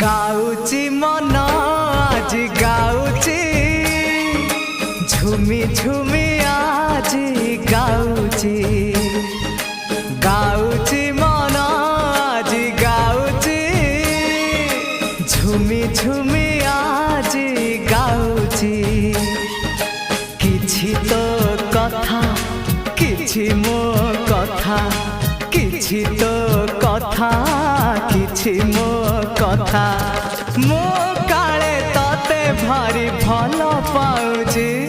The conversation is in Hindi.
गाउची मन आज गाउची झुमी झुमी आज गाउची गाउची मन आज गाउची झुमी झुमी आज गाउची किछि तो कथा किछि मो कथा किछि तो कथा किछि मो कथा मो काले तते भारी भल पाउजी।